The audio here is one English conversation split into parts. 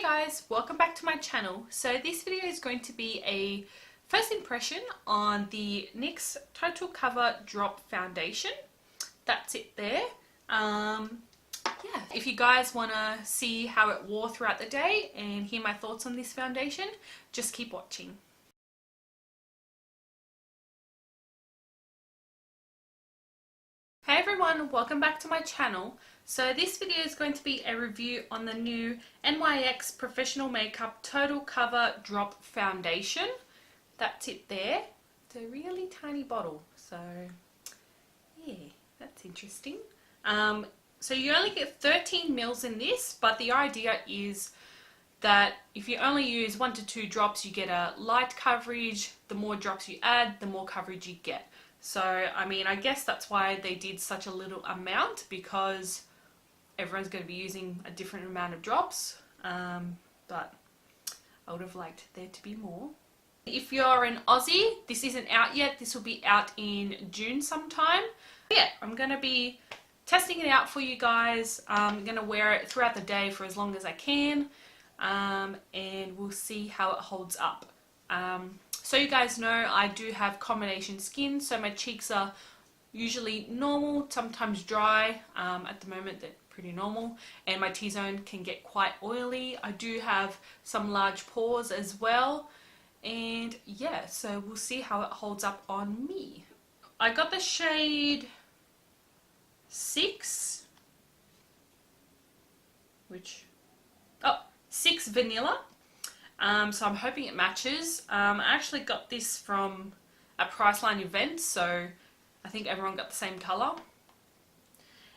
guys, welcome back to my channel. So this video is going to be a first impression on the NYX Total Cover Drop Foundation. That's it there. Yeah, if you guys want to see how it wore throughout the day and hear my thoughts on this foundation, just keep watching. Hey everyone, welcome back to my channel. So this video is going to be a review on the new NYX Professional Makeup Total Cover Drop Foundation. That's it there. It's a really tiny bottle, so yeah, that's interesting. So you only get 13 mils in this, but the idea is that if you only use 1 to 2 drops, you get a light coverage. The more drops you add, the more coverage you get. So, I mean, I guess that's why they did such a little amount, because everyone's going to be using a different amount of drops, but I would have liked there to be more. If you're an Aussie, this isn't out yet. This will be out in June sometime. Yeah, I'm going to be testing it out for you guys. I'm going to wear it throughout the day for as long as I can, and we'll see how it holds up. So you guys know I do have combination skin, so my cheeks are usually normal, sometimes dry. At the moment they're pretty normal, and my T-zone can get quite oily. I do have some large pores as well, and yeah, so we'll see how it holds up on me. I got the shade 6, 6 Vanilla. So I'm hoping it matches. I actually got this from a Priceline event, so I think everyone got the same colour.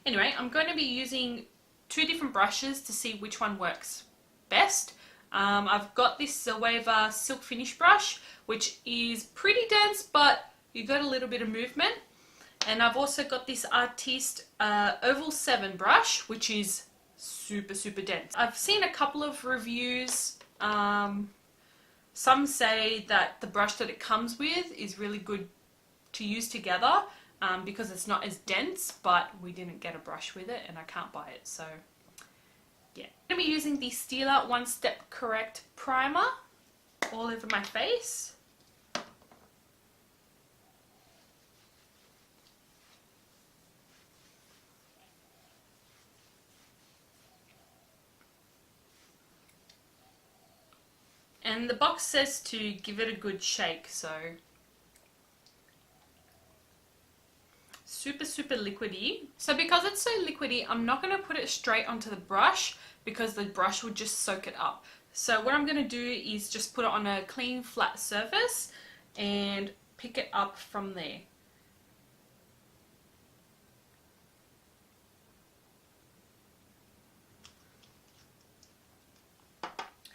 Anyway, I'm going to be using 2 different brushes to see which one works best. I've got this Zoeva Silk finish brush, which is pretty dense, but you got a little bit of movement. And I've also got this Artis Oval 7 brush, which is super dense. I've seen a couple of reviews. Some say that the brush that it comes with is really good to use together because it's not as dense, but we didn't get a brush with it and I can't buy it, so yeah. I'm going to be using the Stila One Step Correct Primer all over my face. And the box says to give it a good shake, so super liquidy. So because it's so liquidy, I'm not going to put it straight onto the brush because the brush will just soak it up. So what I'm going to do is just put it on a clean flat surface and pick it up from there.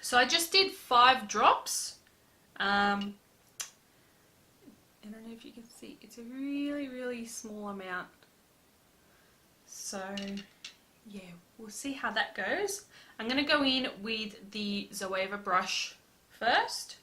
So I just did 5 drops. I don't know if you can see, it's a really small amount. So yeah, we'll see how that goes. I'm going to go in with the Zoeva brush first.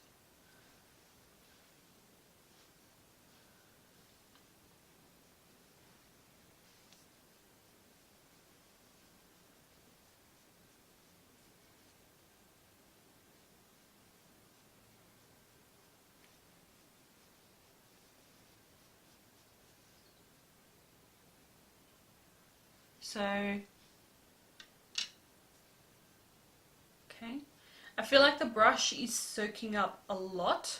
So, okay, I feel like the brush is soaking up a lot,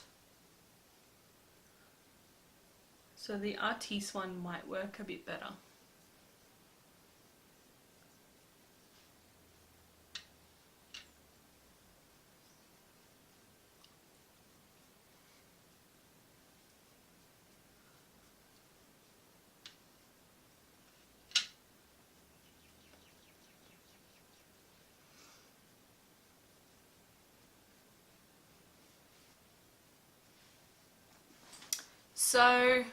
so the Artis one might work a bit better. So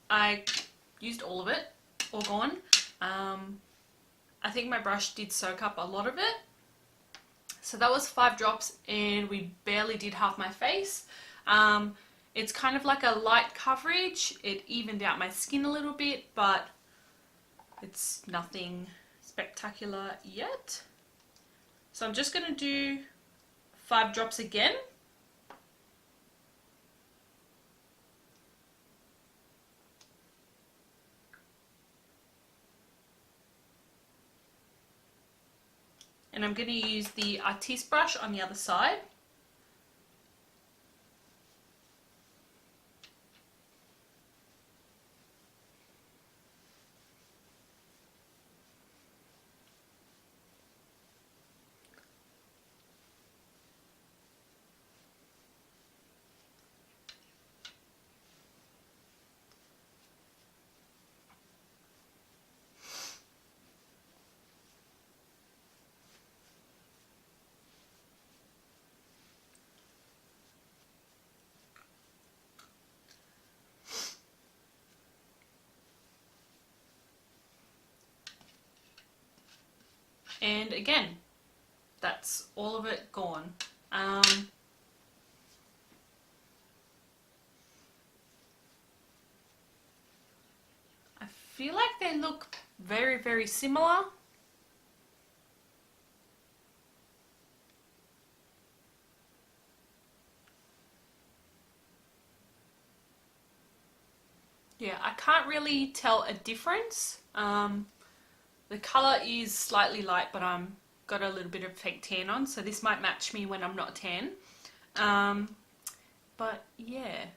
I used all of it, all gone. I think my brush did soak up a lot of it. So that was 5 drops and we barely did half my face. It's kind of like a light coverage. It evened out my skin a little bit, but it's nothing spectacular yet. So I'm just going to do 5 drops again. And I'm going to use the Artis brush on the other side. And again, that's all of it gone. I feel like they look very, very similar. Yeah, I can't really tell a difference. The colour is slightly light, but I'm got a little bit of fake tan on, so this might match me when I'm not tan. But yeah,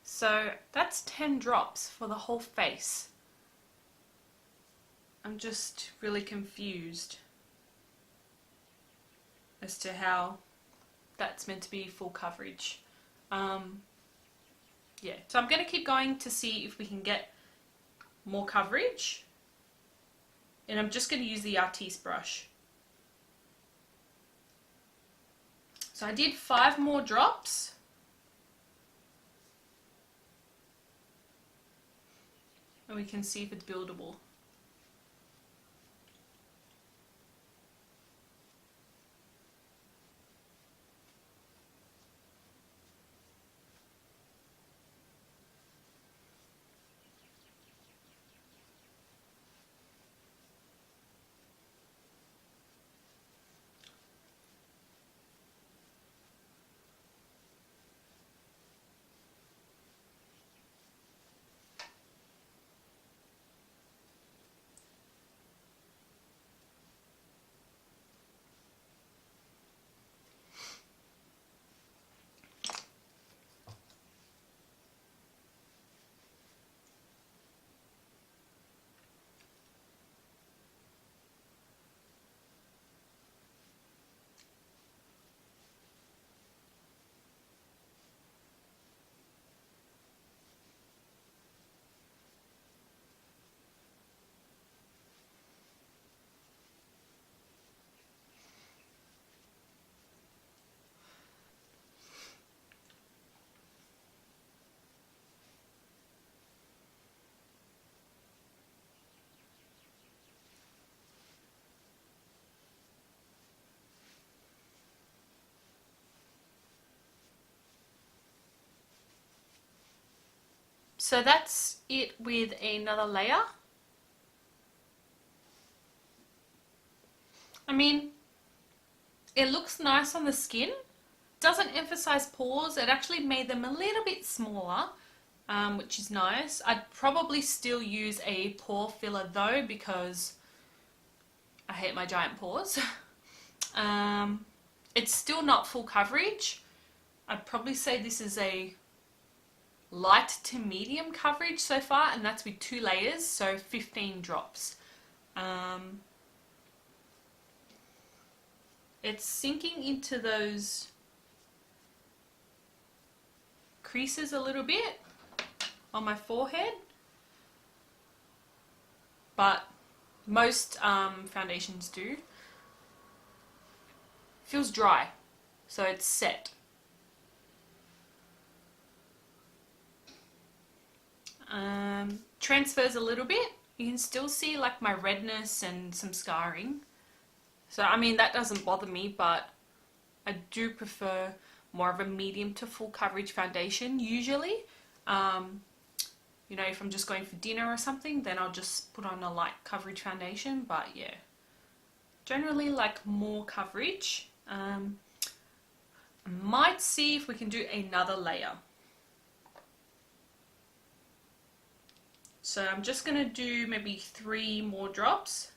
so that's 10 drops for the whole face. I'm just really confused as to how that's meant to be full coverage. Yeah, so I'm going to keep going to see if we can get more coverage. And I'm just going to use the Artis brush. So I did 5 more drops. And we can see if it's buildable. So that's it with another layer. I mean, it looks nice on the skin. Doesn't emphasize pores. It actually made them a little bit smaller, which is nice. I'd probably still use a pore filler though, because I hate my giant pores. It's still not full coverage. I'd probably say this is a light to medium coverage so far, and that's with 2 layers, so 15 drops. It's sinking into those creases a little bit on my forehead, but most foundations do. Feels dry, so it's set. Transfers a little bit. You can still see like my redness and some scarring. So I mean, that doesn't bother me, but I do prefer more of a medium to full coverage foundation usually. You know, if I'm just going for dinner or something, then I'll just put on a light coverage foundation, but yeah, generally like more coverage. might see if we can do another layer. So I'm just going to do maybe 3 more drops.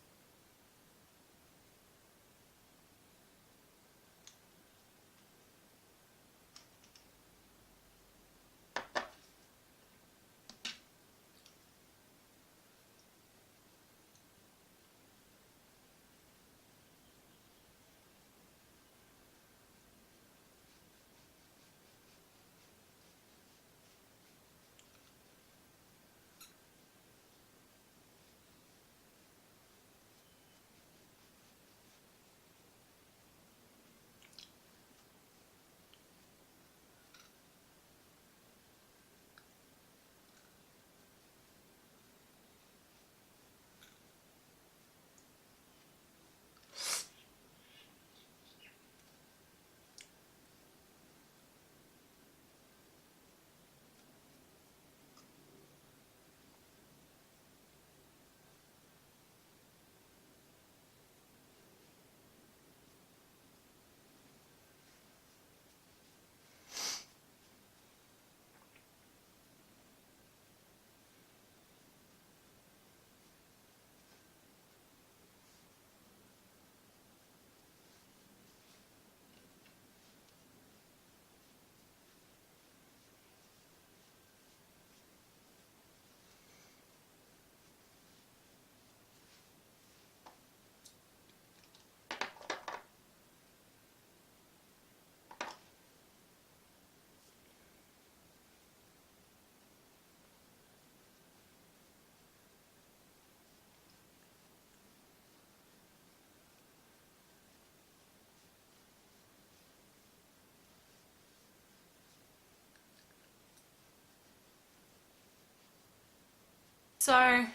So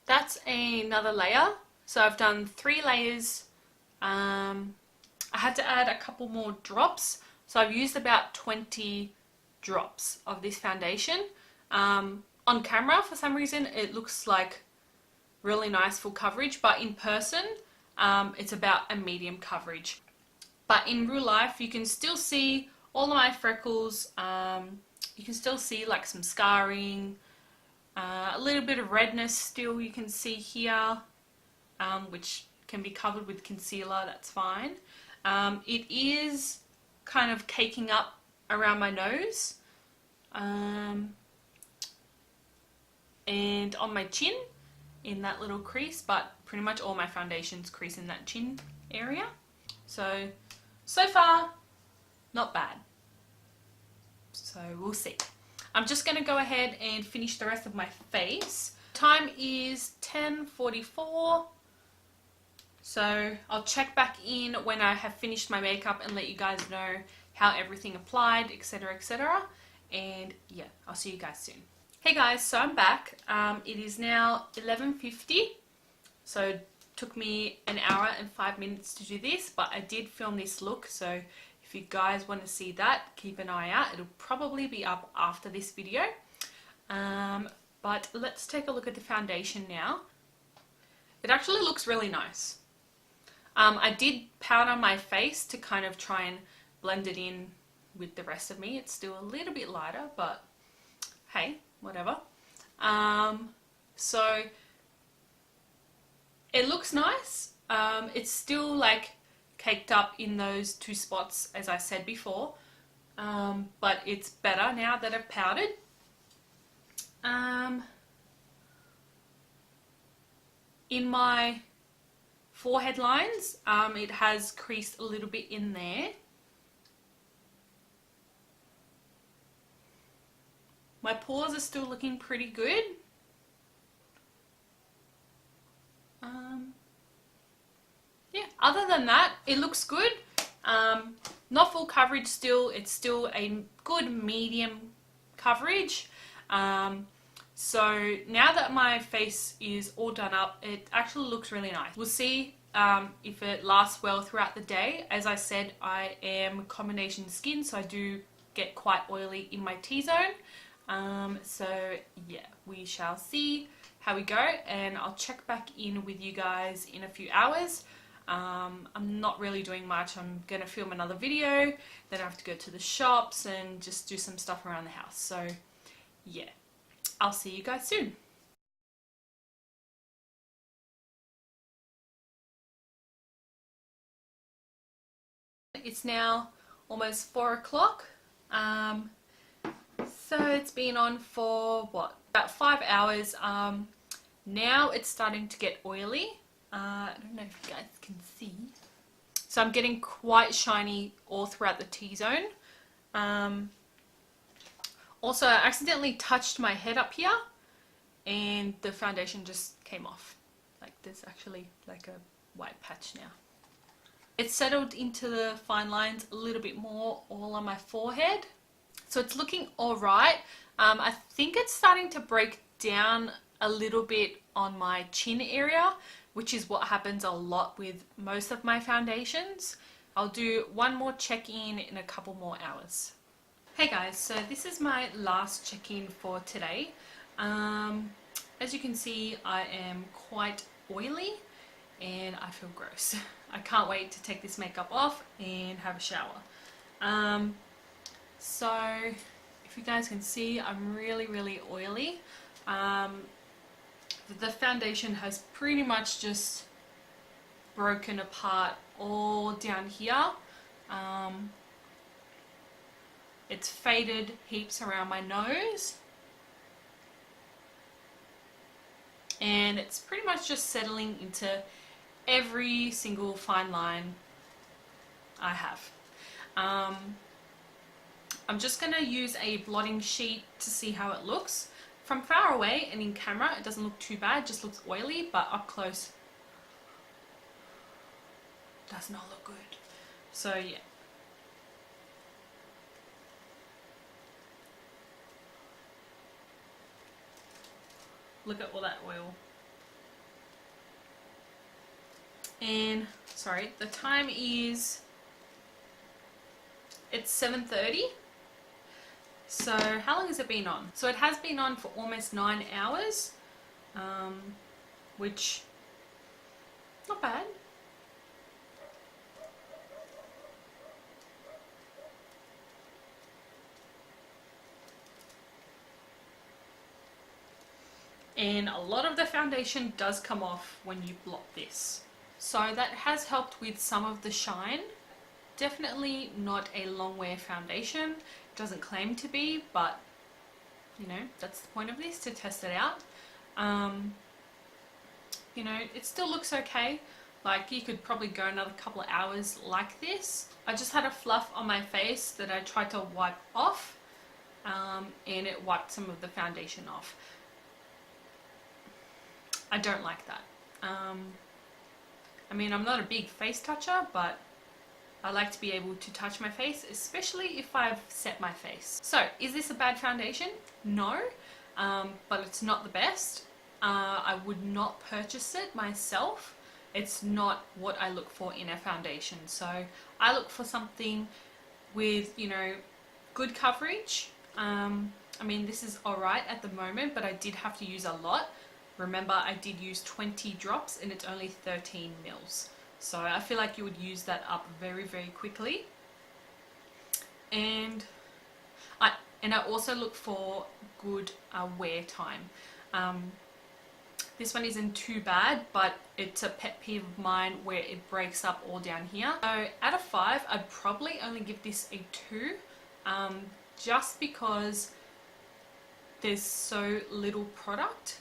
that's another layer. So I've done 3 layers. I had to add a couple more drops. So I've used about 20 drops of this foundation. On camera, for some reason, it looks like really nice full coverage, but in person, it's about a medium coverage. But in real life, you can still see all of my freckles. You can still see like some scarring, a little bit of redness still you can see here, which can be covered with concealer, that's fine. It is kind of caking up around my nose, and on my chin in that little crease, but pretty much all my foundations crease in that chin area. So far, not bad. So we'll see. I'm just going to go ahead and finish the rest of my face. Time is 10:44. So I'll check back in when I have finished my makeup and let you guys know how everything applied, etc, etc. And yeah, I'll see you guys soon. Hey guys, so I'm back. It is now 11:50. So it took me an hour and 5 minutes to do this, but I did film this look, so if you guys want to see that, keep an eye out. It'll probably be up after this video. But let's take a look at the foundation now. It actually looks really nice. I did powder my face to kind of try and blend it in with the rest of me. It's still a little bit lighter, but hey, whatever. So it looks nice. It's still like caked up in those 2 spots as I said before, but it's better now that I've powdered. In my forehead lines, it has creased a little bit in there. My pores are still looking pretty good. Yeah, other than that, it looks good. Not full coverage still, it's still a good medium coverage. So now that my face is all done up, it actually looks really nice. We'll see if it lasts well throughout the day. As I said, I am combination skin, so I do get quite oily in my T-zone. So yeah, we shall see how we go, and I'll check back in with you guys in a few hours. I'm not really doing much. I'm gonna film another video, then I have to go to the shops and just do some stuff around the house. So yeah, I'll see you guys soon. It's now almost 4 o'clock. So it's been on for what, about 5 hours. Now it's starting to get oily. I don't know if you guys can see. So I'm getting quite shiny all throughout the T-zone. Also, I accidentally touched my head up here and the foundation just came off. Like there's actually like a white patch now. It's settled into the fine lines a little bit more all on my forehead. So it's looking alright. I think it's starting to break down a little bit on my chin area, which is what happens a lot with most of my foundations. I'll do one more check-in in a couple more hours. Hey guys, so this is my last check-in for today. As you can see, I am quite oily and I feel gross. I can't wait to take this makeup off and have a shower. So if you guys can see, I'm really oily. The foundation has pretty much just broken apart all down here. It's faded heaps around my nose. And it's pretty much just settling into every single fine line I have. I'm just going to use a blotting sheet to see how it looks. From far away and in camera it doesn't look too bad, just looks oily, but up close does not look good. So yeah. Look at all that oil. And sorry, the time is, it's 7:30. So how long has it been on? So it has been on for almost 9 hours, which not bad. And a lot of the foundation does come off when you blot this. So that has helped with some of the shine. Definitely not a long wear foundation. It doesn't claim to be, but you know, that's the point of this, to test it out. You know, it still looks okay. Like you could probably go another couple of hours like this. I just had a fluff on my face that I tried to wipe off, and it wiped some of the foundation off. I don't like that. I mean, I'm not a big face toucher, but I like to be able to touch my face, especially if I've set my face. So, is this a bad foundation? No, but it's not the best. I would not purchase it myself. It's not what I look for in a foundation. So, I look for something with, you know, good coverage. I mean, this is alright at the moment, but I did have to use a lot. Remember, I did use 20 drops and it's only 13 mils. So I feel like you would use that up very quickly. And I also look for good wear time. This one isn't too bad, but it's a pet peeve of mine where it breaks up all down here. So out of 5, I'd probably only give this a 2, just because there's so little product.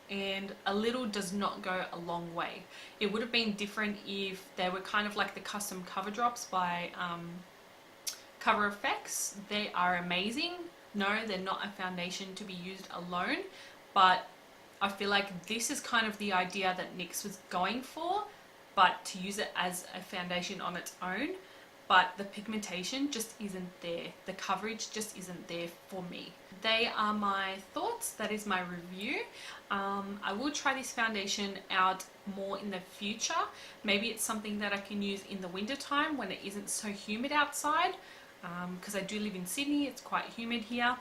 And a little does not go a long way. It would have been different if they were kind of like the custom cover drops by Cover Effects. They are amazing. No, they're not a foundation to be used alone, but I feel like this is kind of the idea that NYX was going for, but to use it as a foundation on its own. But the pigmentation just isn't there. The coverage just isn't there for me. They are my thoughts. That is my review. I will try this foundation out more in the future. Maybe it's something that I can use in the winter time when it isn't so humid outside, because I do live in Sydney. It's quite humid here.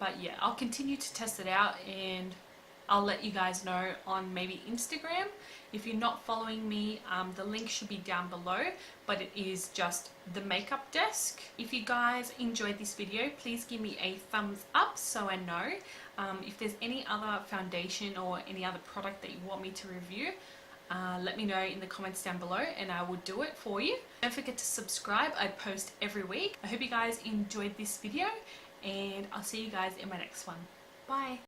But yeah, I'll continue to test it out and I'll let you guys know on maybe Instagram. If you're not following me, the link should be down below, but it is just the makeup desk. If you guys enjoyed this video, please give me a thumbs up so I know. If there's any other foundation or any other product that you want me to review, let me know in the comments down below and I will do it for you. Don't forget to subscribe. I post every week. I hope you guys enjoyed this video and I'll see you guys in my next one. Bye.